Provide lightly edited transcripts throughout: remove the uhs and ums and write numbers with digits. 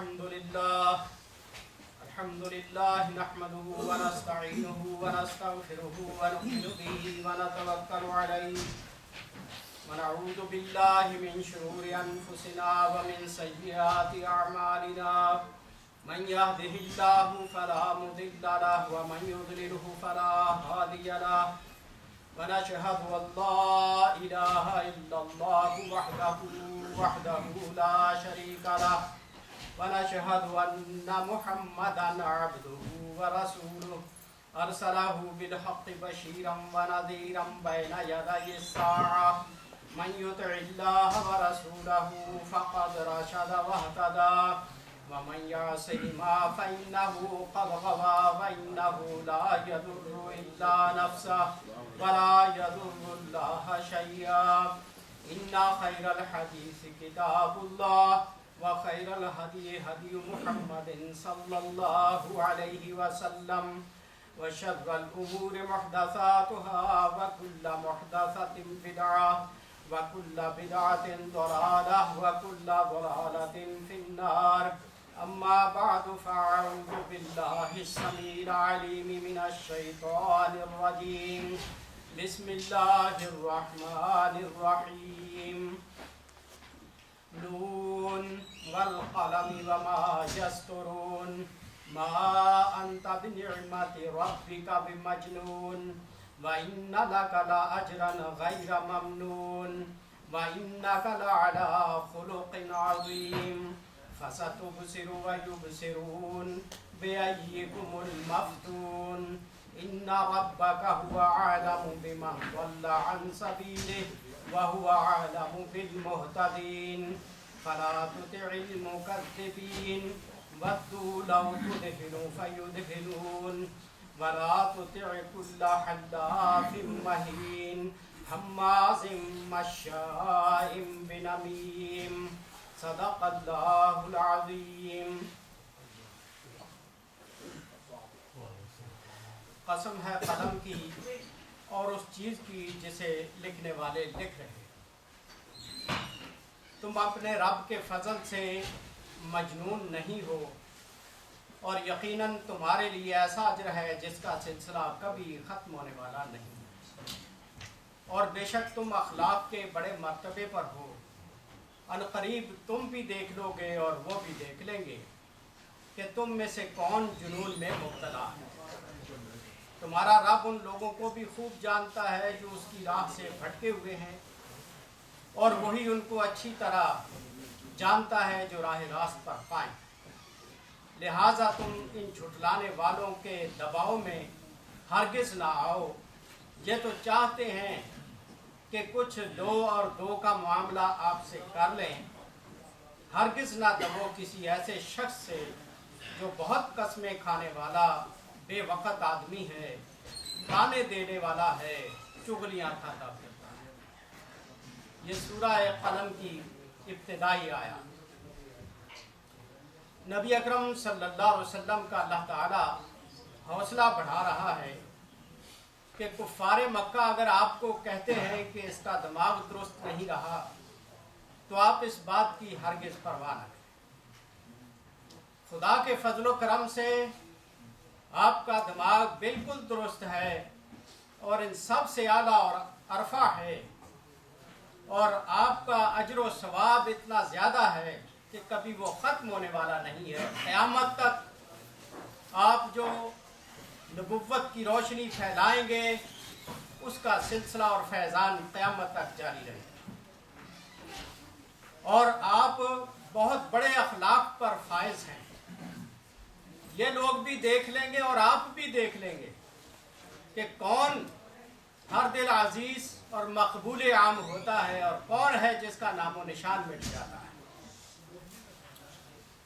الحمد لله نحمده ونستعينه ونستغفره ونؤمن به ونتوكل عليه ونعوذ بالله من شرور أنفسنا ومن سيئات أعمالنا من يهده الله فلا مضل له ومن يضلله فلا هادي له ونشهد أن لا إله إلا الله وحده لا شريك له ونشهد أن محمدا عبده ورسوله أرسله بالحق بشيرا ونذيرا بين يدي الساعة من يطع الله ورسوله فقد رشد واهتدى ومن يعصهما فإنه قد غوى وإنه لا يضر إلا نفسه ولا يضر الله شيئا إن خير الحديث كتاب الله وخير الهدي هدي محمد صلى الله عليه وسلم وشر الأمور محدثاتها وكل محدثة بدعة وكل بدعة ضلالة وكل ضلالة في النار أما بعد فأعوذ بالله السميع العليم من الشيطان الرجيم بسم الله الرحمن الرحيم نون والقلم وما يسطرون ما أنت بنعمة ربك بمجنون وإن لك لأجرا غير ممنون وإنك لعلى خلق عظيم فستبصر ويبصرون بأيكم المفتون إن ربك هو أعلم بمن ضل عن سبيله وهو أعلم بالمهتدين فلا تطع المكذبين ودوا لو تدهن فيدهنون ولا تطع كل حلاف مهين هماز مشاء بنميم صدق الله العظيم. قسم ہے قلم کی اور اس چیز کی جسے لکھنے والے لکھ رہے ہیں. تم اپنے رب کے فضل سے مجنون نہیں ہو اور یقیناً تمہارے لیے ایسا اجر ہے جس کا سلسلہ کبھی ختم ہونے والا نہیں. اور بے شک تم اخلاق کے بڑے مرتبے پر ہو. عنقریب تم بھی دیکھ لو گے اور وہ بھی دیکھ لیں گے کہ تم میں سے کون جنون میں مبتلا ہے. تمہارا رب ان لوگوں کو بھی خوب جانتا ہے جو اس کی راہ سے بھٹکے ہوئے ہیں اور وہی ان کو اچھی طرح جانتا ہے جو راہ راست پر پائیں. لہٰذا تم ان جھٹلانے والوں کے دباؤ میں ہرگز نہ آؤ. یہ تو چاہتے ہیں کہ کچھ دو اور دو کا معاملہ آپ سے کر لیں. ہرگز نہ دبو کسی ایسے شخص سے جو بہت قسمیں کھانے والا بے وقت آدمی ہے, تانے دینے والا ہے, چغلیاں کھاتا پھرتا ہے. یہ سورہ قلم کی ابتدائی آیات. نبی اکرم صلی اللہ علیہ وسلم کا اللہ تعالی حوصلہ بڑھا رہا ہے کہ کفار مکہ اگر آپ کو کہتے ہیں کہ اس کا دماغ درست نہیں رہا تو آپ اس بات کی ہرگز پرواہ نہ کریں. خدا کے فضل و کرم سے آپ کا دماغ بالکل درست ہے اور ان سب سے اعلیٰ اور عرفہ ہے, اور آپ کا اجر و ثواب اتنا زیادہ ہے کہ کبھی وہ ختم ہونے والا نہیں ہے. قیامت تک آپ جو نبوت کی روشنی پھیلائیں گے اس کا سلسلہ اور فیضان قیامت تک جاری رہے گا. اور آپ بہت بڑے اخلاق پر فائز ہیں. یہ لوگ بھی دیکھ لیں گے اور آپ بھی دیکھ لیں گے کہ کون ہر دل عزیز اور مقبول عام ہوتا ہے اور کون ہے جس کا نام و نشان مٹ جاتا ہے.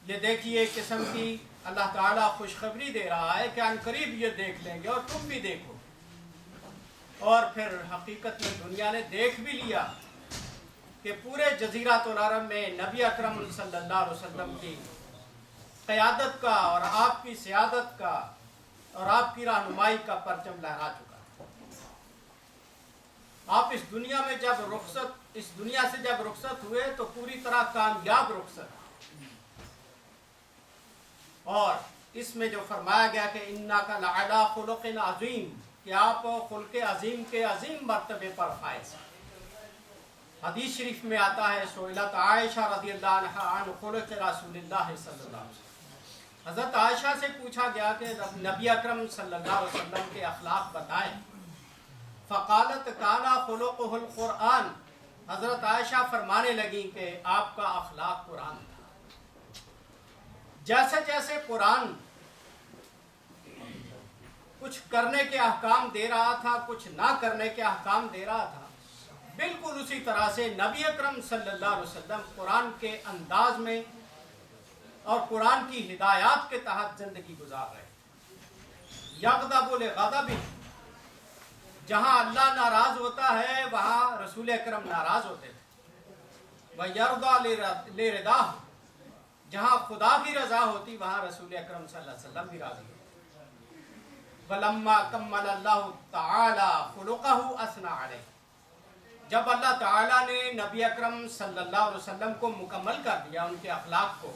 یہ دیکھیے ایک قسم کی اللہ تعالیٰ خوشخبری دے رہا ہے کہ عنقریب یہ دیکھ لیں گے اور تم بھی دیکھو. اور پھر حقیقت میں دنیا نے دیکھ بھی لیا کہ پورے جزیرۃ العرب میں نبی اکرم صلی اللہ علیہ وسلم کی قیادت کا اور آپ کی سیادت کا اور آپ کی رہنمائی کا پرچم لہرا چکا. آپ اس دنیا سے جب رخصت ہوئے تو پوری طرح کامیاب رخصت. اور اس میں جو فرمایا گیا کہ انک لعلی خلق عظیم، کہ آپ خلق عظیم کے عظیم مرتبے پر فائز ہیں۔ حدیث شریف میں آتا ہے سئلت عائشہ رضی اللہ عنہا عن خلق رسول اللہ صلی اللہ علیہ وسلم، حضرت عائشہ سے پوچھا گیا کہ نبی اکرم صلی اللہ علیہ وسلم کے اخلاق بتائیں۔ فقالت کانا خلقہ القرآن، حضرت عائشہ فرمانے لگی کہ آپ کا اخلاق قرآن تھا۔ جیسے جیسے قرآن کچھ کرنے کے احکام دے رہا تھا، کچھ نہ کرنے کے احکام دے رہا تھا، بالکل اسی طرح سے نبی اکرم صلی اللہ علیہ وسلم قرآن کے انداز میں اور قرآن کی ہدایات کے تحت زندگی گزار رہے۔ یغضب لغضبہ، جہاں اللہ ناراض ہوتا ہے وہاں رسول اکرم ناراض ہوتے تھے۔ وَيَرْضَى لِرِضَاهُ، جہاں خدا کی رضا ہوتی وہاں رسول اکرم صلی اللہ علیہ وسلم بھی راضی ہوتے۔ وَلَمَّا كَمَّلَ اللَّهُ تَعَالَى خُلُقَهُ أَثْنَى عَلَيْهِ، جب اللہ تعالیٰ نے نبی اکرم صلی اللہ علیہ وسلم کو مکمل کر دیا ان کے اخلاق کو،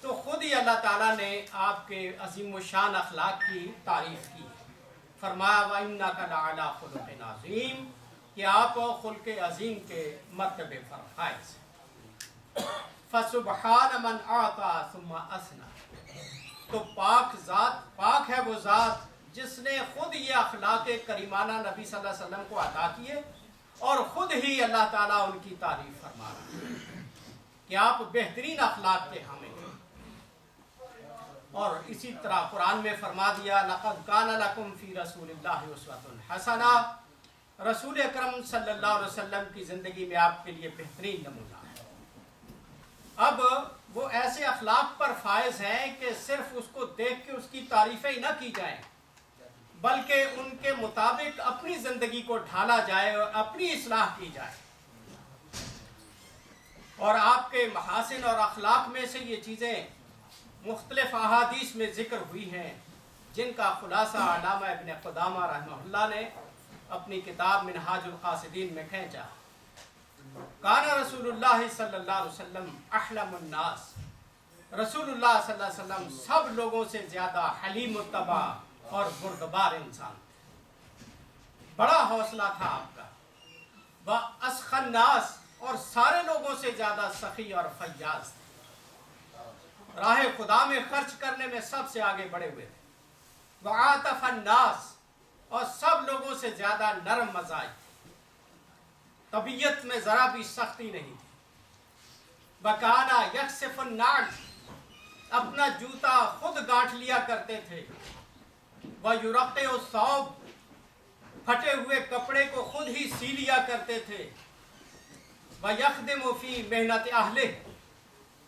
تو خود ہی اللہ تعالیٰ نے آپ کے عظیم الشان اخلاق کی تعریف کی، فرمایا وَإِنَّكَ لَعَلَىٰ خُلُقٍ عَظِيمٍ، کہ آپ خلق عظیم کے مرتبے پر فائز ہیں۔ فَسُبْحَانَ مَنْ أَعْطَىٰ ثُمَّ أَثْنَىٰ، تو پاک ہے وہ ذات جس نے خود یہ اخلاق کریمانہ نبی صلی اللہ علیہ وسلم کو عطا کیے اور خود ہی اللہ تعالیٰ ان کی تعریف فرما رہا ہے کہ آپ بہترین اخلاق کے حامل ہیں۔ اور اسی طرح قرآن میں فرما دیا لَقَدْ كَانَ لَكُمْ فِي رَسُولِ اللَّهِ أُسْوَةٌ حَسَنَةٌ، رسول اکرم صلی اللہ علیہ وسلم کی زندگی میں آپ کے لیے بہترین نمونہ ہے۔ اب وہ ایسے اخلاق پر فائز ہیں کہ صرف اس کو دیکھ کے اس کی تعریفیں ہی نہ کی جائیں، بلکہ ان کے مطابق اپنی زندگی کو ڈھالا جائے اور اپنی اصلاح کی جائے۔ اور آپ کے محاسن اور اخلاق میں سے یہ چیزیں مختلف احادیث میں ذکر ہوئی ہیں، جن کا خلاصہ علامہ ابن قدامہ رحمہ اللہ نے اپنی کتاب منہاج القاصدین میں کھینچا۔ کان رسول اللہ صلی اللہ علیہ وسلم احلم الناس، رسول اللہ صلی اللہ علیہ وسلم سب لوگوں سے زیادہ حلیم الطبع اور بردبار انسان تھے، بڑا حوصلہ تھا آپ کا۔ وَأَسْخَى النَّاسِ، اور سارے لوگوں سے زیادہ سخی اور فیاض تھے، راہ خدا میں خرچ کرنے میں سب سے آگے بڑھے ہوئے تھے۔ وَعَاطَفَ النَّاسِ، اور سب لوگوں سے زیادہ نرم مزاج تھے، طبیعت میں ذرا بھی سختی نہیں تھی۔ وَكَانَ يَكْسِفُ النَّعْلَ، اپنا جوتا خود گانٹھ لیا کرتے تھے۔ وَيُرَقِّعُ الثَّوْبَ، پھٹے ہوئے کپڑے کو خود ہی سی لیا کرتے تھے۔ وَيَخْدِمُ فِي مِحْنَةِ أَهْلِهِ،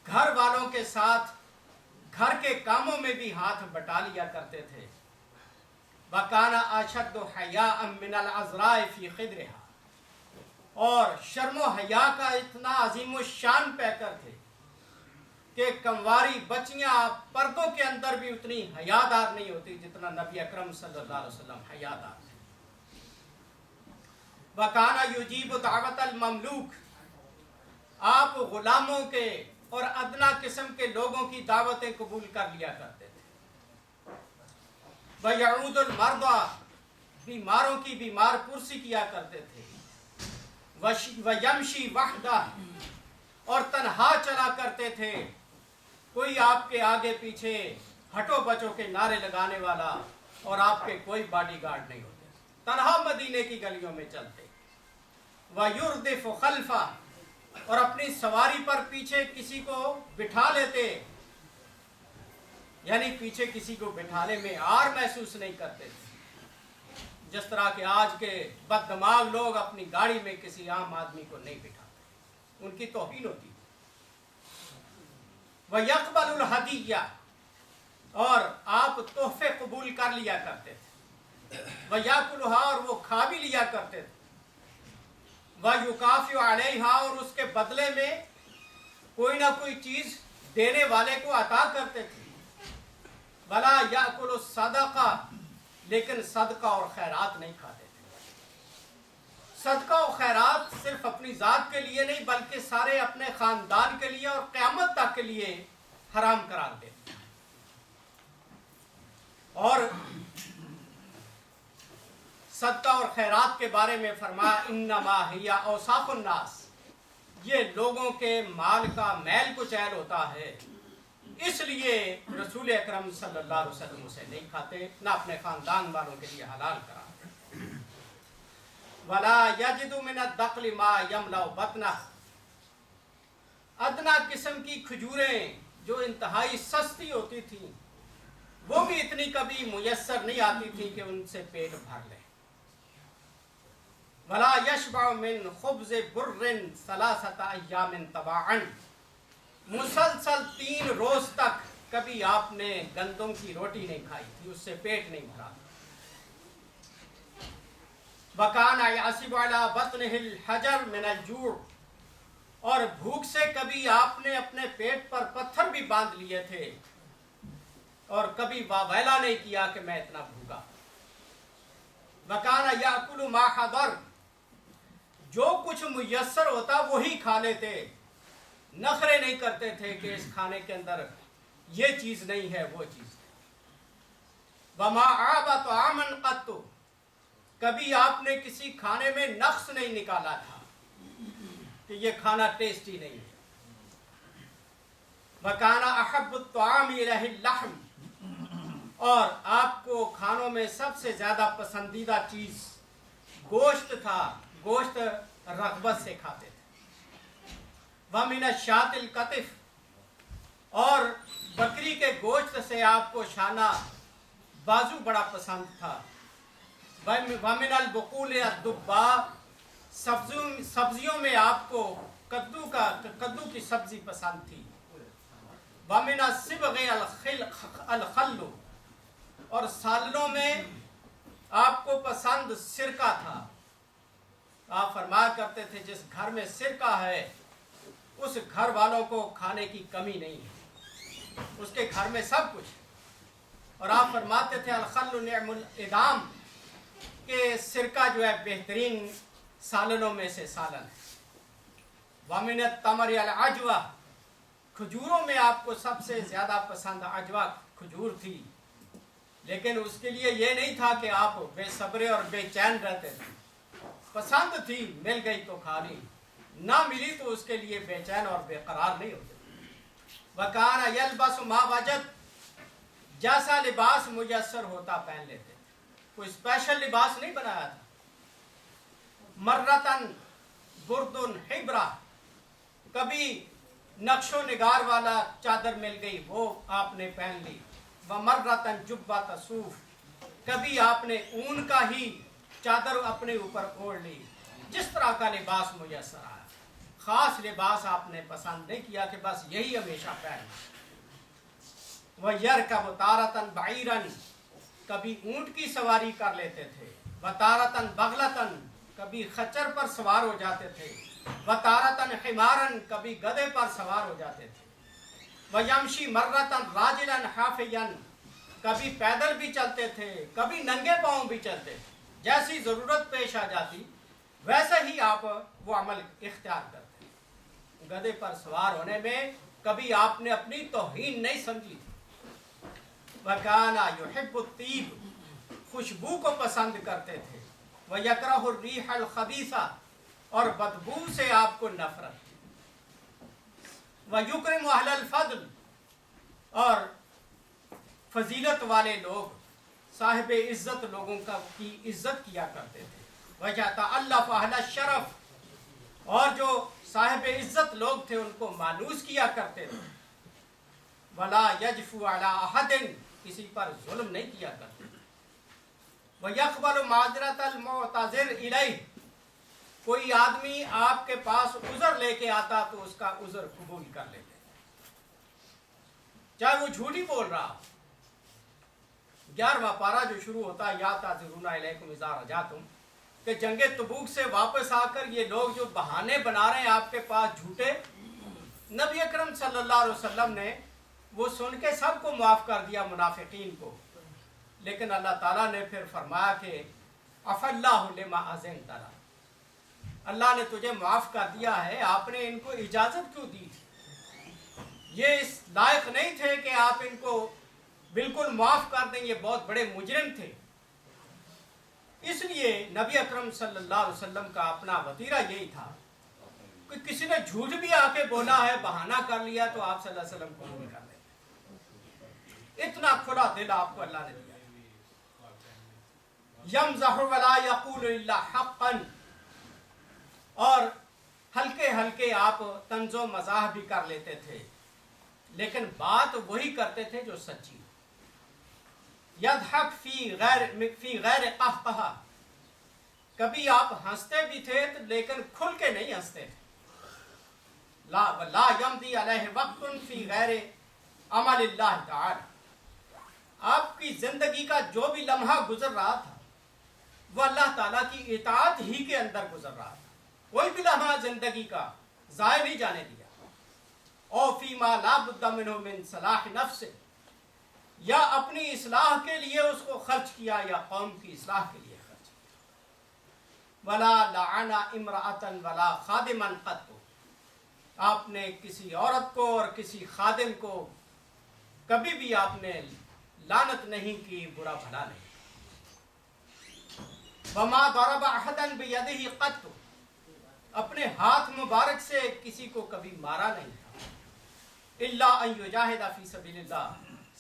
گھر والوں کے ساتھ گھر کے کاموں میں بھی ہاتھ بٹا لیا کرتے تھے۔ وَكَانَ أَشَدُّ حَيَاءً مِنَ الْعَذْرَاءِ فِي خِدْرِهَا، اور شرم و حیا کا اتنا عظیم الشان پیکر تھے کہ کمواری بچیاں پردوں کے اندر بھی اتنی حیادار نہیں ہوتی جتنا نبی اکرم صلی اللہ علیہ وسلم حیادار تھے۔ وَكَانَ يُجِيبُ دعوت المملوک، آپ غلاموں کے اور ادنا قسم کے لوگوں کی دعوتیں قبول کر لیا کرتے تھے۔ وَيَعُودُ الْمَرْضَى، بیماروں کی بیمار پرسی کیا کرتے تھے۔ وَيَمْشِي وَحْدَهُ، اور تنہا چلا کرتے تھے، کوئی آپ کے آگے پیچھے ہٹو بچو کے نعرے لگانے والا اور آپ کے کوئی باڈی گارڈ نہیں ہوتے، تنہا مدینے کی گلیوں میں چلتے۔ وَيُرْدِفُ خَلْفَهُ، اور اپنی سواری پر پیچھے کسی کو بٹھا لیتے، یعنی پیچھے کسی کو بٹھانے میں عار محسوس نہیں کرتے تھے، جس طرح کہ آج کے بد دماغ لوگ اپنی گاڑی میں کسی عام آدمی کو نہیں بٹھاتے، ان کی توہین ہوتی۔ وَيَقْبَلُ الْهَدِيَّةَ، اور آپ تحفے قبول کر لیا کرتے تھے۔ وَيَأْكُلُهَا، اور وہ کھا بھی لیا کرتے تھے۔ وَيُكَافِئُ عَلَيْهَا، اور اس کے بدلے میں کوئی نہ کوئی چیز دینے والے کو عطا کرتے تھے۔ وَلَا يَأْكُلُ الصَّدَقَةَ، لیکن صدقہ اور خیرات نہیں کھاتے تھے۔ صدقہ و خیرات صرف اپنی ذات کے لیے نہیں بلکہ سارے اپنے خاندان کے لیے اور قیامت تک کے لیے حرام قرار دیتے۔ اور صدقہ اور خیرات کے بارے میں فرمایا انما ہی اوساخ الناس، یہ لوگوں کے مال کا میل کچیل ہوتا ہے، اس لیے رسول اکرم صلی اللہ علیہ وسلم اسے نہیں کھاتے، نہ اپنے خاندان والوں کے لیے حلال کراتے۔ ولا یجد من الدخل ما یملأ بطنہ، ادنا قسم کی کھجوریں جو انتہائی سستی ہوتی تھیں وہ بھی اتنی کبھی میسر نہیں آتی تھی کہ ان سے پیٹ بھر لے۔ ولا یشبع من خبز بر ثلاثۃ ایام تباعا، مسلسل 3 روز تک کبھی آپ نے گندم کی روٹی نہیں کھائی تھی، اس سے پیٹ نہیں بھرا۔ وکان یعصب علی بطنہ الحجر من الجوع، اور بھوک سے کبھی آپ نے اپنے پیٹ پر پتھر بھی باندھ لیے تھے اور کبھی واویلا نہیں کیا کہ میں اتنا بھوکا۔ وکان یاکل ما حضر، جو کچھ میسر ہوتا وہی کھا لیتے، نخرے نہیں کرتے تھے کہ اس کھانے کے اندر یہ چیز نہیں ہے وہ چیز ہے۔ وما عاب طعاما قط، کبھی آپ نے کسی کھانے میں نقص نہیں نکالا تھا کہ یہ کھانا ٹیسٹی نہیں ہے۔ وکان احب الطعام الیہ اللحم، اور آپ کو کھانوں میں سب سے زیادہ پسندیدہ چیز گوشت تھا، گوشت رغبت سے کھاتے تھے۔ وَمِنَ الشَّاةِ الْقَطِفِ، اور بکری کے گوشت سے آپ کو شانہ بازو بڑا پسند تھا۔ وَمِنَ الْبُقُولِ الدُّبَّاء، سبزیوں میں آپ کو کدو کی سبزی پسند تھی۔ وَمِنَ السِّبْغِ الْخَلُّ، اور سالنوں میں آپ کو پسند سرکہ تھا۔ آپ فرمایا کرتے تھے جس گھر میں سرکہ ہے اس گھر والوں کو کھانے کی کمی نہیں ہے، اس کے گھر میں سب کچھ۔ اور آپ فرماتے تھے الخل نعم الادام، کہ سرکہ جو ہے بہترین سالنوں میں سے سالن ہے۔ وَمِنَ التَّمْرِ الْعَجْوَةِ، کھجوروں میں آپ کو سب سے زیادہ پسند عجوہ کھجور تھی، لیکن اس کے لیے یہ نہیں تھا کہ آپ بے صبرے اور بے چین رہتے تھے، پسند تھی مل گئی تو کھا لی، نہ ملی تو اس کے لیے بے چین اور بے قرار نہیں ہوتے۔ وَكَانَ يَلْبَسُ مَا وَجَدَ، جیسا لباس میسر ہوتا پہن لیتے تھے، کوئی اسپیشل لباس نہیں بنایا تھا۔ مرتن بردن حبرہ، کبھی نقش و نگار والا چادر مل گئی وہ آپ نے پہن لی۔ ومرتن جبۃ صوف، کبھی آپ نے اون کا ہی چادر اپنے اوپر اوڑھ لی۔ جس طرح کا لباس میسر آیا، خاص لباس آپ نے پسند نہیں کیا کہ بس یہی ہمیشہ پہننا۔ وَيَرْكَبُ تَارَةً بَعِيرًا، کبھی اونٹ کی سواری کر لیتے تھے۔ وَتَارَةً بَغْلَةً، کبھی خچر پر سوار ہو جاتے تھے۔ وَتَارَةً حِمَارًا، کبھی گدھے پر سوار ہو جاتے تھے۔ وَيَمْشِي مَرَّةً رَاجِلًا حَافِيًا، کبھی پیدل بھی چلتے تھے کبھی ننگے پاؤں بھی چلتے تھے، جیسی ضرورت پیش آ جاتی ویسے ہی آپ وہ عمل اختیار کرتے۔ گدھے پر سوار ہونے میں کبھی آپ نے اپنی توہین نہیں سمجھی۔ وَكَانَ يُحِبُّ الطِّيبَ، خوشبو کو پسند کرتے تھے۔ وَيَكْرَهُ الرِّيحَ الْخَبِيثَ، اور بدبو سے آپ کو نفرت۔ وَيُكْرِمُ أَهْلَ الْفَضْلِ، اور فضیلت والے لوگ صاحب عزت لوگوں کی عزت کیا کرتے تھے۔ وَيَتَأَلَّفُ أَهْلَ الشَّرَفِ، اور جو صاحب عزت لوگ تھے ان کو مانوس کیا کرتے تھے۔ وَلَا يَجْفُ عَلَىٰ أَحَدٍ، کسی پر ظلم نہیں کیا کرتے۔ وَيَقْبَلُ مَعْذِرَةَ الْمُعْتَذِرِ إِلَيْهِ، کوئی آدمی آپ کے پاس عذر لے کے آتا تو اس کا عذر قبول کر لیتے، چاہے وہ جھوٹ ہی بول رہا۔ 11واں پارہ جو شروع ہوتا ہے یا تعذرون الیکم اذا رجعتم، کہ جنگ تبوک سے واپس آ کر یہ لوگ جو بہانے بنا رہے ہیں آپ کے پاس جھوٹے، نبی اکرم صلی اللہ علیہ وسلم نے وہ سن کے سب کو معاف کر دیا، منافقین کو، لیکن اللہ تعالیٰ نے پھر فرمایا کہ عفا اللہ لما اذنت لنا، اللہ نے تجھے معاف کر دیا ہے، آپ نے ان کو اجازت کیوں دی تھی؟ یہ اس لائق نہیں تھے کہ آپ ان کو بالکل معاف کر دیں، یہ بہت بڑے مجرم تھے۔ اس لیے نبی اکرم صلی اللہ علیہ وسلم کا اپنا وتیرہ یہی تھا کہ کسی نے جھوٹ بھی آ کے بولا ہے، بہانہ کر لیا، تو آپ صلی اللہ علیہ وسلم قبول کر لیتے۔ اتنا کھلا دل آپ کو اللہ نے دیا۔ یمزح ولا یقول الا حقا، اور ہلکے ہلکے آپ طنز و مزاح بھی کر لیتے تھے، لیکن بات وہی کرتے تھے جو سچی۔ یضحک فی غیر قہقہہ، کبھی آپ ہنستے بھی تھے لیکن کھل کے نہیں ہنستے تھے۔ لا یمضی علیہ وقت فی غیر عمل اللہ تعالی، آپ کی زندگی کا جو بھی لمحہ گزر رہا تھا وہ اللہ تعالیٰ کی اطاعت ہی کے اندر گزر رہا تھا، کوئی بھی لمحہ زندگی کا ضائع نہیں جانے دیا۔ او فیما لا بد منہ من صلاح نفس، یا اپنی اصلاح کے لیے اس کو خرچ کیا یا قوم کی اصلاح کے لیے خرچ کیا۔ ولا لعن امرأة ولا خادما قط، آپ نے کسی عورت کو اور کسی خادم کو کبھی بھی آپ نے لعنت نہیں کی، برا بھلا نہیں۔ وما ضرب احدا بیدہ قط، اپنے ہاتھ مبارک سے کسی کو کبھی مارا نہیں تھا۔ الا ان یجاہد فی سبیل اللہ،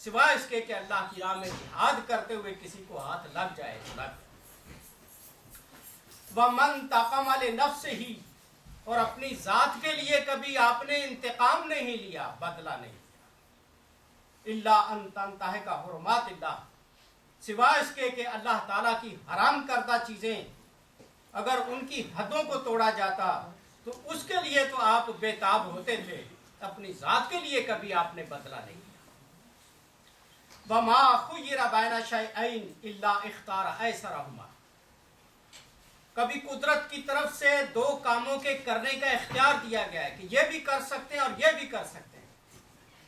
سوائے اس کے کہ اللہ کی راہ میں جہاد کرتے ہوئے کسی کو ہاتھ لگ جائے تو لگ جائے۔ ومن انتقم لنفسہ، اور اپنی ذات کے لیے کبھی آپ نے انتقام نہیں لیا، بدلہ نہیں لیا۔ الا ان تنتہک حرمات اللہ، سوائے اس کے کہ اللہ تعالیٰ کی حرام کردہ چیزیں اگر ان کی حدوں کو توڑا جاتا تو اس کے لیے تو آپ بے تاب ہوتے تھے، اپنی ذات کے لیے کبھی آپ نے بدلہ نہیں لیا۔ وما خیر بین شیئین الا اختار ایسرہما، کبھی قدرت کی طرف سے دو کاموں کے کرنے کا اختیار دیا گیا ہے کہ یہ بھی کر سکتے ہیں اور یہ بھی کر سکتے ہیں،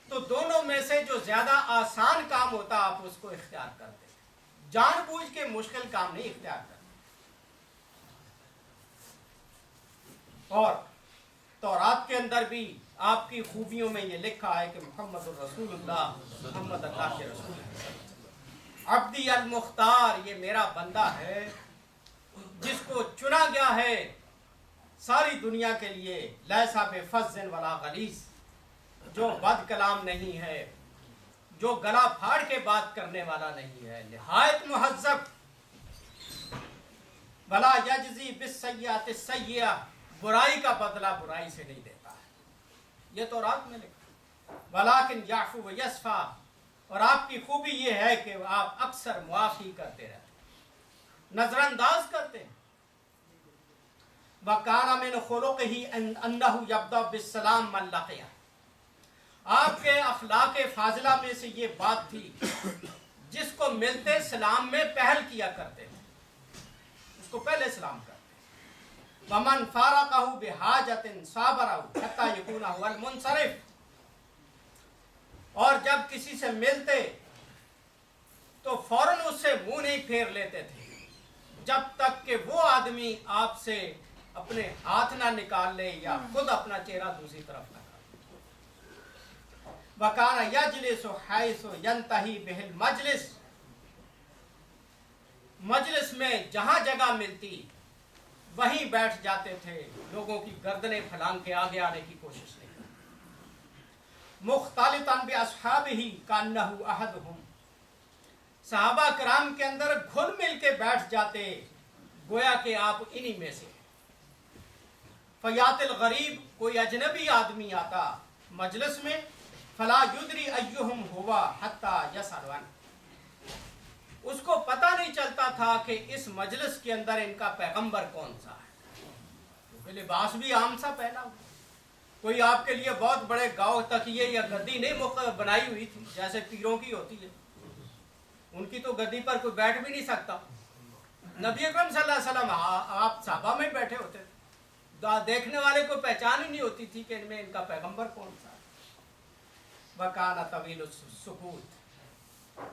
تو دونوں میں سے جو زیادہ آسان کام ہوتا آپ اس کو اختیار کرتے، جان بوجھ کے مشکل کام نہیں اختیار کرتے۔ اور تورات کے اندر بھی آپ کی خوبیوں میں یہ لکھا ہے کہ محمد الرسول اللہ، محمد اللہ کے رسول ہیں۔ عبدی المختار، یہ میرا بندہ ہے جس کو چنا گیا ہے ساری دنیا کے لیے، لیسا بفظ ولا غلیظ، جو بد کلام نہیں ہے، جو گلا پھاڑ کے بات کرنے والا نہیں ہے، نہایت مہذب۔ ولا یجزی بالسیئۃ السیئۃ، برائی کا بدلہ برائی سے نہیں دیتا ہے، یہ تو رات میں لکھا۔ ولیکن یعفو ویصفح، اور آپ کی خوبی یہ ہے کہ آپ اکثر معافی کرتے رہتے، نظر انداز کرتے ہیں۔ وَكَانَ مِنْ خُلُقِهِ أَنَّهُ يَبْدَأُ بِالسَّلَامِ مَنْ لَقِيَهُ، آپ کے اخلاق فاضلہ میں سے یہ بات تھی، جس کو ملتے سلام میں پہل کیا کرتے تھے، اس کو پہلے سلام کرتے۔ وَمَنْ فَارَقَهُ بِحَاجَةٍ صَابَرَهُ حَتَّى يَكُونَ هُوَ الْمُنْصَرِفُ، اور جب کسی سے ملتے تو فوراً اس سے منہ نہیں پھیر لیتے تھے جب تک کہ وہ آدمی آپ سے اپنے ہاتھ نہ نکال لے یا خود اپنا چہرہ دوسری طرف نہ کر۔ وَكَانَ يَجْلِسُ حَيْثُ يَنْتَهِي بِهِ الْمَجْلِسُ، مجلس میں جہاں جگہ ملتی وہیں بیٹھ جاتے تھے، لوگوں کی گردنیں پھلانگ کے آگے آنے کی کوشش نہیں کرتے۔ مُخْتَلِطًا بِأَصْحَابِهِ كَأَنَّهُ أَحَدُهُمْ، صحابہ کرام کے اندر گھل مل کے بیٹھ جاتے گویا کہ آپ انہی میں سے۔ فیات الغریب، کوئی اجنبی آدمی آتا مجلس میں، فلا یدری ایہم ہوا حتی یسأل عنہ، اس کو پتہ نہیں چلتا تھا کہ اس مجلس کے اندر ان کا پیغمبر کون سا ہے، کیونکہ لباس بھی عام سا پہنا ہوا، کوئی آپ کے لیے بہت بڑے گاؤں تکیے یا گدی نہیں بنائی ہوئی تھی جیسے پیروں کی ہوتی ہے، ان کی تو گدی پر کوئی بیٹھ بھی نہیں سکتا۔ نبی اکرم صلی اللہ علیہ وسلم آپ صحابہ میں بیٹھے ہوتے تھے، دیکھنے والے کو پہچان ہی نہیں ہوتی تھی کہ ان میں ان کا پیغمبر کون سا ہے۔ وَكَانَ طَوِيلُ السُّكُوتِ،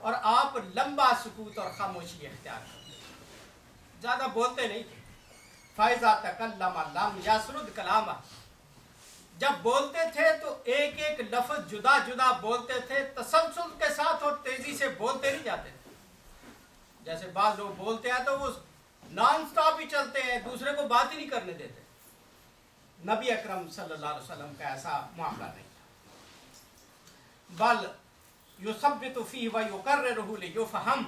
اور آپ لمبا سکوت اور خاموشی اختیار کرتے، زیادہ بولتے نہیں تھے۔ فَإِذَا تَكَلَّمَ لَمْ يَسْرُدْ كَلَامَهُ، جب بولتے تھے تو ایک ایک لفظ جدا جدا بولتے تھے، تسلسل کے ساتھ اور تیزی سے بولتے نہیں جاتے تھے۔ جیسے بعض لوگ بولتے ہیں تو وہ نان سٹاپ ہی چلتے ہیں، دوسرے کو بات ہی نہیں کرنے دیتے۔ نبی اکرم صلی اللہ علیہ وسلم کا ایسا معاملہ نہیں تھا۔ بل یثبت فیہ ویقررہ لیفہم،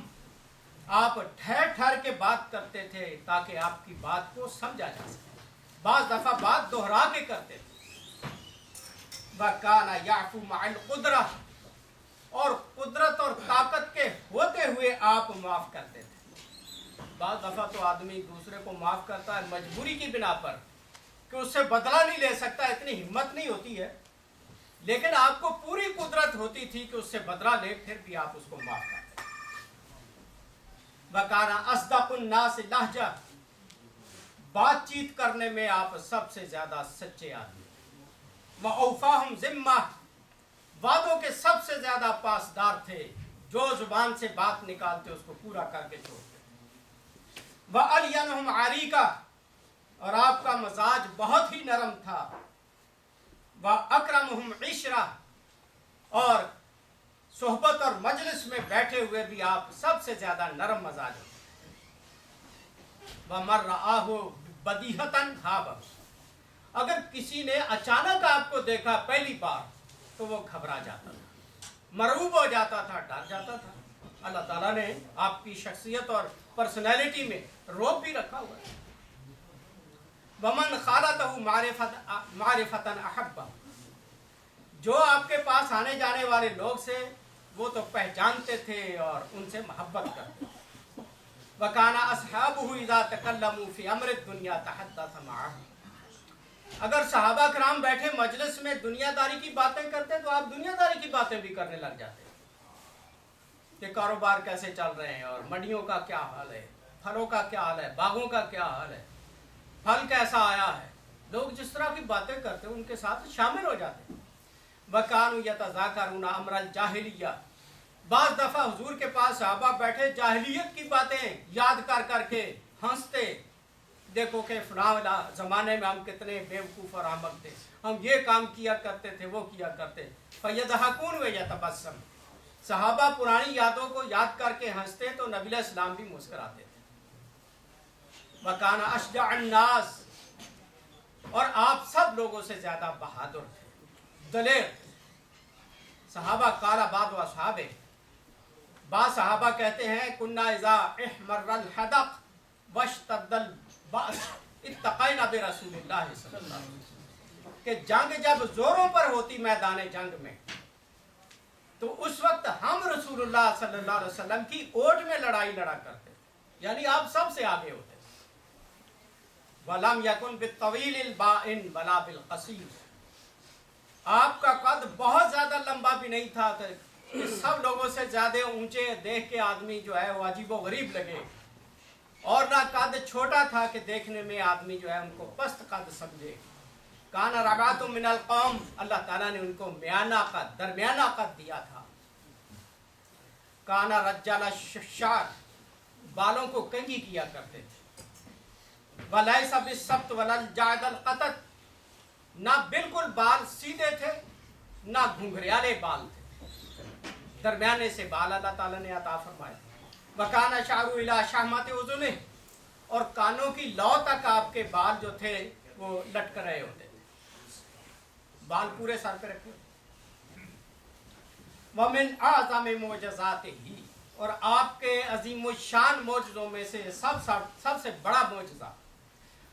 آپ ٹھہر ٹھہر کے بات کرتے تھے تاکہ آپ کی بات کو سمجھا جا سکے، بعض دفعہ بات دہرا کے کرتے تھے۔ وَكَانَ يَعْفُو مَعَ الْقُدْرَةِ، اور قدرت اور طاقت کے ہوتے ہوئے آپ معاف کرتے تھے۔ بعض دفعہ تو آدمی دوسرے کو معاف کرتا ہے مجبوری کی بنا پر کہ اس سے بدلہ نہیں لے سکتا، اتنی ہمت نہیں ہوتی ہے، لیکن آپ کو پوری قدرت ہوتی تھی کہ اس سے بدلہ لے، پھر بھی آپ اس کو معاف کرتے۔ وَكَانَ أَصْدَقُ النَّاسِ لَہْجَةً، بات چیت کرنے میں آپ سب سے زیادہ سچے آدمی۔ وَأَوْفَاهُمْ ذِمَّةً، وعدوں کے سب سے زیادہ پاسدار تھے، جو زبان سے بات نکالتے اس کو پورا کر کے چھوڑتے۔ وَأَلْيَنُهُمْ عَرِيقًا، اور آپ کا مزاج بہت ہی نرم تھا۔ وَأَكْرَمُهُمْ عِشْرًا، اور صحبت اور مجلس میں بیٹھے ہوئے بھی آپ سب سے زیادہ نرم مزاج ہوتے۔ وَمَن رَآهُ بَدِيهَةً هَابَهُ، اگر کسی نے اچانک آپ کو دیکھا پہلی بار تو وہ گھبرا جاتا تھا، مرعوب ہو جاتا تھا، ڈر جاتا تھا۔ اللہ تعالیٰ نے آپ کی شخصیت اور پرسنالٹی میں رعب بھی رکھا ہوا ہے۔ وَمَنْ خَالَطَهُ مَعْرِفَةً أَحَبَّهُ، جو آپ کے پاس آنے جانے والے لوگ سے وہ تو پہچانتے تھے اور ان سے محبت کرتے تھے۔ وَكَانَ أَصْحَابُهُ إِذَا تَكَلَّمُوا فِي أَمْرِ الدُّنْيَا تَحَدَّثَ مَعَهُ، اگر صحابہ کرام بیٹھے مجلس میں دنیا داری کی باتیں کرتے تو آپ دنیا داری کی باتیں بھی کرنے لگ جاتے کہ کاروبار کیسے چل رہے ہیں، اور منڈیوں کا کیا حال ہے، پھلوں کا کیا حال ہے، باغوں کا کیا حال ہے، پھل کیسا آیا ہے۔ لوگ جس طرح کی باتیں کرتے ان کے ساتھ شامل ہو جاتے۔ وَكَانُوا يَتَذَاكَرُونَ أَمْرَ الْجَاهِلِيَّةِ، بعض دفعہ حضور کے پاس صحابہ بیٹھے جاہلیت کی باتیں یاد کر کر کے ہنستے، دیکھو کہ فلاں زمانے میں ہم کتنے بیوقوف اور احمق تھے، ہم یہ کام کیا کرتے تھے، وہ کیا کرتے۔ فَيَضْحَكُونَ وَيَتَبَسَّمُ، صحابہ پرانی یادوں کو یاد کر کے ہنستے تو نبی علیہ السلام بھی مسکراتے تھے۔ وَكَانَ أَشْجَعَ النَّاسِ، اور آپ سب لوگوں سے زیادہ بہادر تھے، دلیر تھے۔ صحابہ قال بعض اصحابہ، بعض صحابہ کہتے ہیں كُنَّا إِذَا احْمَرَّ الْحَدَقُ وَاشْتَدَّ الْبَأْسُ اتَّقَيْنَا بِرَسُولِ اللَّهِ صلی اللہ علیہ وسلم، کہ جنگ جب زوروں پر ہوتی میدان جنگ میں تو اس وقت ہم رسول اللہ صلی اللہ علیہ وسلم کی اوٹ میں لڑائی لڑا کرتے تھے، یعنی آپ سب سے آگے ہوتے تھے۔ وَلَمْ يَكُنْ بِالطَّوِيلِ الْبَائِنِ وَلَا بِالْقَصِيرِ، آپ کا قد بہت زیادہ لمبا بھی نہیں تھا کہ سب لوگوں سے زیادہ اونچے دیکھ کے آدمی جو ہے وہ عجیب و غریب لگے، اور نہ قد چھوٹا تھا کہ دیکھنے میں آدمی جو ہے ان کو پست قد سمجھے۔ کان ربعۃ من القوم، اللہ تعالیٰ نے ان کو میانہ قد، درمیانہ قد دیا تھا۔ کان رجل الشعر، بالوں کو کنگھی کیا کرتے تھے۔ ولیس بالسبت ولا الجعد القطط، نہ بالکل بال سیدھے تھے نہ گھنگریالے بال تھے، درمیانے سے بال اللہ تعالیٰ نے عطا فرمائے۔ وَكَانَ شَعْرُهُ إِلَىٰ شَحْمَةِ أُذُنِهِ، اور کانوں کی لو تک آپ کے بال جو تھے وہ لٹک رہے ہوتے تھے، بال پورے سر پہ رکھے۔ وَمِنْ أَعْظَمِ مُعْجِزَاتِهِ، اور آپ کے عظیم الشان معجزوں میں سے سب سے بڑا معجزہ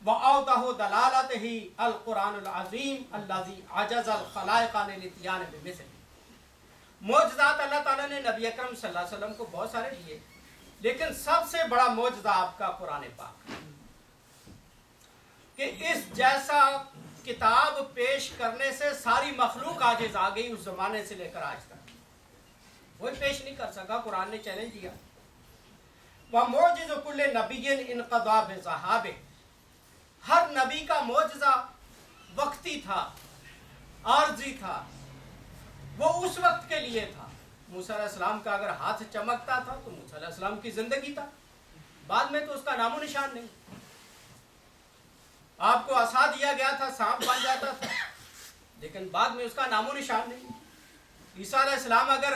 وَأَوْضَحُ دَلَالَتِهِ الْقُرْآنُ الْعَظِيمُ الَّذِي عَجَزَ الْخَلَائِقَ عَنِ الْإِتْيَانِ بِمِثْلِهِ، معجزات اللہ تعالیٰ نے نبی اکرم صلی اللہ علیہ وسلم کو بہت سارے دیے، لیکن سب سے بڑا معجزہ آپ کا قرآن پاک ہے، کہ اس جیسا کتاب پیش کرنے سے ساری مخلوق عاجز آ گئی، اس زمانے سے لے کر آج تک کوئی پیش نہیں کر سکا، قرآن نے چیلنج دیا۔ وَمُعْجِزُ كُلِّ نَبِيٍّ انْقَضَىٰ بِذَهَابِهِ، ہر نبی کا معجزہ وقتی تھا، عارضی تھا، وہ اس وقت کے لیے تھا۔ موسیٰ علیہ السلام کا اگر ہاتھ چمکتا تھا تو موسیٰ علیہ السلام کی زندگی تھا، بعد میں تو اس کا نام و نشان نہیں۔ آپ کو عصا دیا گیا تھا، سانپ بن جاتا تھا، لیکن بعد میں اس کا نام و نشان نہیں۔ عیسیٰ علیہ السلام اگر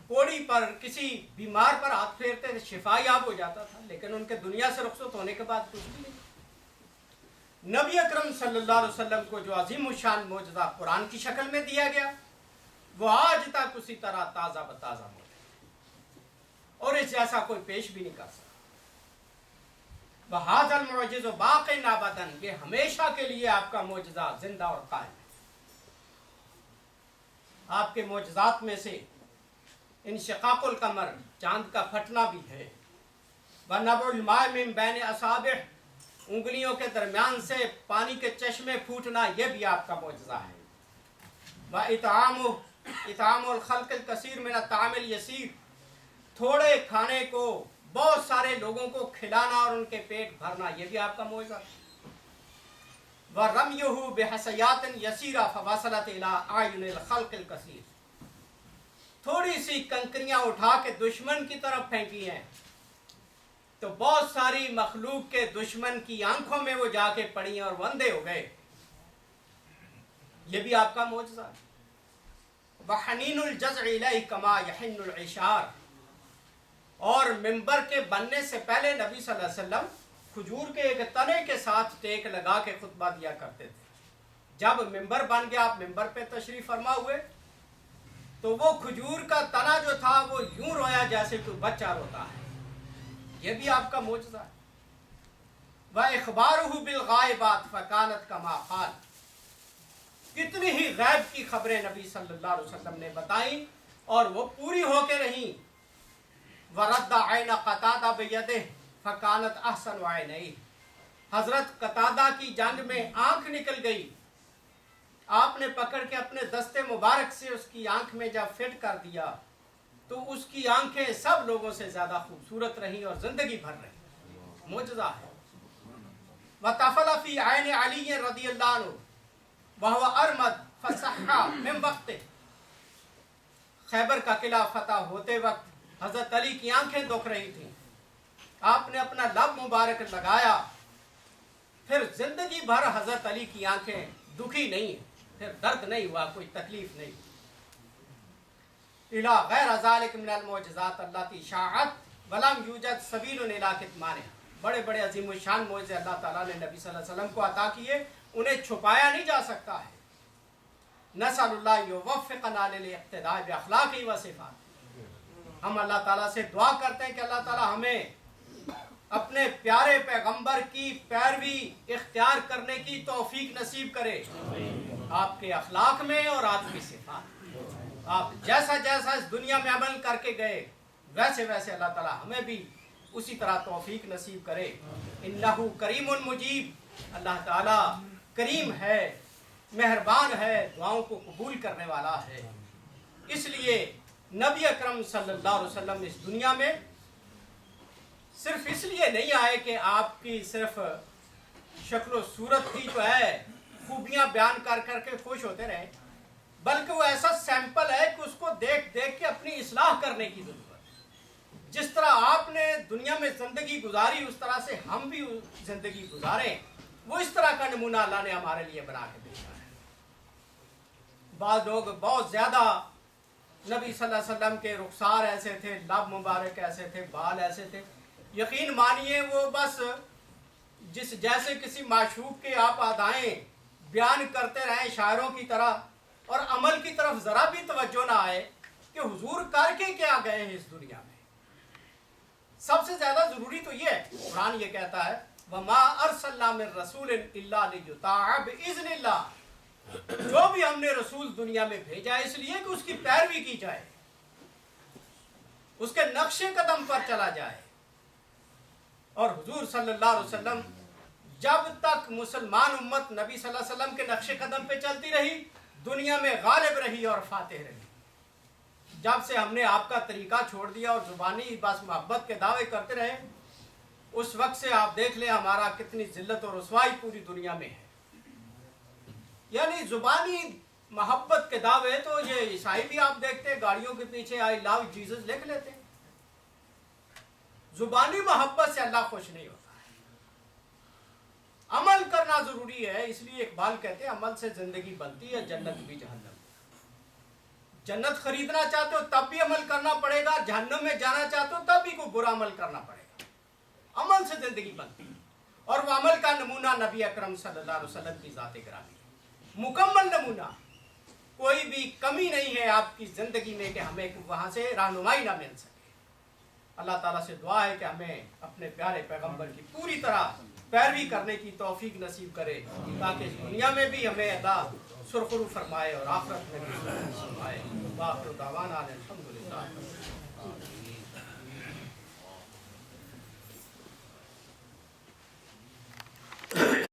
کوڑی پر کسی بیمار پر ہاتھ پھیرتے تھے شفا یاب ہو جاتا تھا، لیکن ان کے دنیا سے رخصت ہونے کے بعد کچھ بھی نہیں۔ نبی اکرم صلی اللہ علیہ وسلم کو جو عظیم الشان معجزہ قرآن کی شکل میں دیا گیا وہ آج تک اسی طرح تازہ بتازہ موجود ہے اور اس جیسا کوئی پیش بھی نہیں کر سکتا۔ بہذا المعجز باق ابداً، یہ ہمیشہ کے لیے آپ کا معجزہ زندہ اور قائم ہے۔ آپ کے معجزات میں سے انشقاق القمر، چاند کا پھٹنا بھی ہے، وَنَبْعُ الْمَاءِ مِن بَيْنِ أَصَابِعِ، انگلیوں کے درمیان سے پانی کے چشمے پھوٹنا، یہ بھی آپ کا معجزہ ہے۔ وَإِطْعَامُ الْخَلْقِ الْكَثِيرِ مِنَ الطَّعَامِ الْيَسِيرِ، تھوڑے کھانے کو بہت سارے لوگوں کو کھلانا اور ان کے پیٹ بھرنا، یہ بھی آپ کا معجزہ ہے۔ وَرَمْيُهُ بِحَسَيَاتٍ يَسِيرَةٍ فَوَصَلَتْ إِلَىٰ أَعْيُنِ الْخَلْقِ الْكَثِيرِ، تھوڑی سی کنکریاں اٹھا کے دشمن کی طرف پھینکی ہیں تو بہت ساری مخلوق کے دشمن کی آنکھوں میں وہ جا کے پڑی اور وہ اندھے ہو گئے، یہ بھی آپ کا معجزہ ہے۔ وَحَنِينُ الْجَزْعِ إِلَيْهِ كَمَا يَحِنُّ الْعِشَارِ، اور ممبر کے بننے سے پہلے نبی صلی اللہ علیہ وسلم کھجور کے ایک تنے کے ساتھ ٹیک لگا کے خطبہ دیا کرتے تھے۔ جب ممبر بن گیا، آپ ممبر پہ تشریف فرما ہوئے، تو وہ کھجور کا تنا جو تھا وہ یوں رویا جیسے کوئی بچہ روتا ہے، یہ بھی آپ کا معجزہ ہے۔ وَإِخْبَارُهُ بِالْغَائِبَاتِ فَكَانَتْ كَمَا قَالَ، کتنی ہی غیب کی خبریں نبی صلی اللہ علیہ وسلم نے بتائیں اور وہ پوری ہو کے رہیں۔ وَرَدَّ عَيْنَ قَتَادَةَ بِيَدِهِ فَكَانَتْ أَحْسَنُ عَيْنَيْهِ، حضرت قتادہ کی جنگ میں آنکھ نکل گئی، آپ نے پکڑ کے اپنے دستے مبارک سے اس کی آنکھ میں جب فٹ کر دیا تو اس کی آنکھیں سب لوگوں سے زیادہ خوبصورت رہیں اور زندگی بھر رہیں، معجزہ ہے۔ وَتَفَلَ فِي عَيْنِ عَلِيٍّ رَضِيَ اللَّهُ عَنْهُ وَهُوَ أَرْمَدُ فَصَحَّ مِن وَقْتِهِ، خیبر کا قلعہ فتح ہوتے وقت حضرت علی کی آنکھیں دکھ رہی تھیں، آپ نے اپنا لب مبارک لگایا، پھر زندگی بھر حضرت علی کی آنکھیں دکھی نہیں، پھر درد نہیں ہوا، کوئی تکلیف نہیں۔ اِلَى غَيْرَ ذَلِكَ مِنَ الْمُعْجِزَاتِ الَّتِي شَاعَتْ وَلَمْ يُوجَدْ سَبِيلٌ إِلَىٰ كِتْمَانِهَا، بڑے بڑے عظیم الشان معجزے اللہ تعالیٰ نے نبی صلی اللہ علیہ وسلم کو عطا کیے، انہیں چھپایا نہیں جا سکتا ہے۔ نسأل اللہ یوفقنا للاقتداء بأخلاقہ وصفاتہ، ہم اللہ تعالیٰ سے دعا کرتے ہیں کہ اللہ تعالیٰ ہمیں اپنے پیارے پیغمبر کی پیروی اختیار کرنے کی توفیق نصیب کرے، آپ کے اخلاق میں اور آپ کی صفات، آپ جیسا جیسا اس دنیا میں عمل کر کے گئے ویسے ویسے اللہ تعالیٰ ہمیں بھی اسی طرح توفیق نصیب کرے۔ انہ کریم مجیب، اللہ تعالیٰ کریم ہے، مہربان ہے، دعاؤں کو قبول کرنے والا ہے۔ اس لیے نبی اکرم صلی اللہ علیہ وسلم اس دنیا میں صرف اس لیے نہیں آئے کہ آپ کی صرف شکل و صورت کی جو ہے خوبیاں بیان کر کر کے خوش ہوتے رہے، بلکہ وہ ایسا سیمپل ہے کہ اس کو دیکھ دیکھ کے اپنی اصلاح کرنے کی ضرورت ہے۔ جس طرح آپ نے دنیا میں زندگی گزاری اس طرح سے ہم بھی زندگی گزاریں، وہ اس طرح کا نمونہ اللہ نے ہمارے لیے بنا کے بھیجا ہے۔ بعض لوگ بہت زیادہ نبی صلی اللہ علیہ وسلم کے رخسار ایسے تھے، لب مبارک ایسے تھے، بال ایسے تھے، یقین مانیے وہ بس جیسے کسی معشوق کے آپ ادائیں بیان کرتے رہیں شاعروں کی طرح اور عمل کی طرف ذرا بھی توجہ نہ آئے کہ حضور کر کے کیا گئے ہیں اس دنیا میں۔ سب سے زیادہ ضروری تو یہ ہے، قرآن یہ کہتا ہے وَمَا أَرْسَلْنَا مِن رَّسُولٍ إِلَّا لِيُطَاعَ بِإِذْنِ اللَّهِ، جو بھی ہم نے رسول دنیا میں بھیجا ہے اس لیے کہ اس کی پیروی کی جائے، اس کے نقش قدم پر چلا جائے۔ اور حضور صلی اللہ علیہ وسلم جب تک مسلمان امت نبی صلی اللہ علیہ وسلم کے نقش قدم پہ چلتی رہی، دنیا میں غالب رہی اور فاتح رہی۔ جب سے ہم نے آپ کا طریقہ چھوڑ دیا اور زبانی بس محبت کے دعوے کرتے رہے، اس وقت سے آپ دیکھ لیں ہمارا کتنی ذلت اور رسوائی پوری دنیا میں ہے۔ یعنی زبانی محبت کے دعوے تو یہ عیسائی بھی آپ دیکھتے ہیں گاڑیوں کے پیچھے آئی لو جیزس لکھ لیتے ہیں۔ زبانی محبت سے اللہ خوش نہیں ہوتا ہے۔ عمل کرنا ضروری ہے. اس لیے اقبال کہتے ہیں عمل سے زندگی بنتی ہے، جنت بھی جہنم. جنت خریدنا چاہتے ہو تب بھی عمل کرنا پڑے گا، جہنم میں جانا چاہتے ہو تب بھی کوئی برا عمل کرنا پڑے گا. عمل سے زندگی بنتی ہے، اور وہ عمل کا نمونہ نبی اکرم صلی اللہ علیہ وسلم کی ذات گرامی ہے. مکمل نمونہ، کوئی بھی کمی نہیں ہے آپ کی زندگی میں کہ ہمیں وہاں سے رہنمائی نہ مل سکے. اللہ تعالیٰ سے دعا ہے کہ ہمیں اپنے پیارے پیغمبر کی پوری طرح پیروی کرنے کی توفیق نصیب کرے، تاکہ اس دنیا میں بھی ہمیں اللہ سرخرو فرمائے اور آخرت میں بھی سرخرو فرمائے. باقی دعوانا الحمدللہ.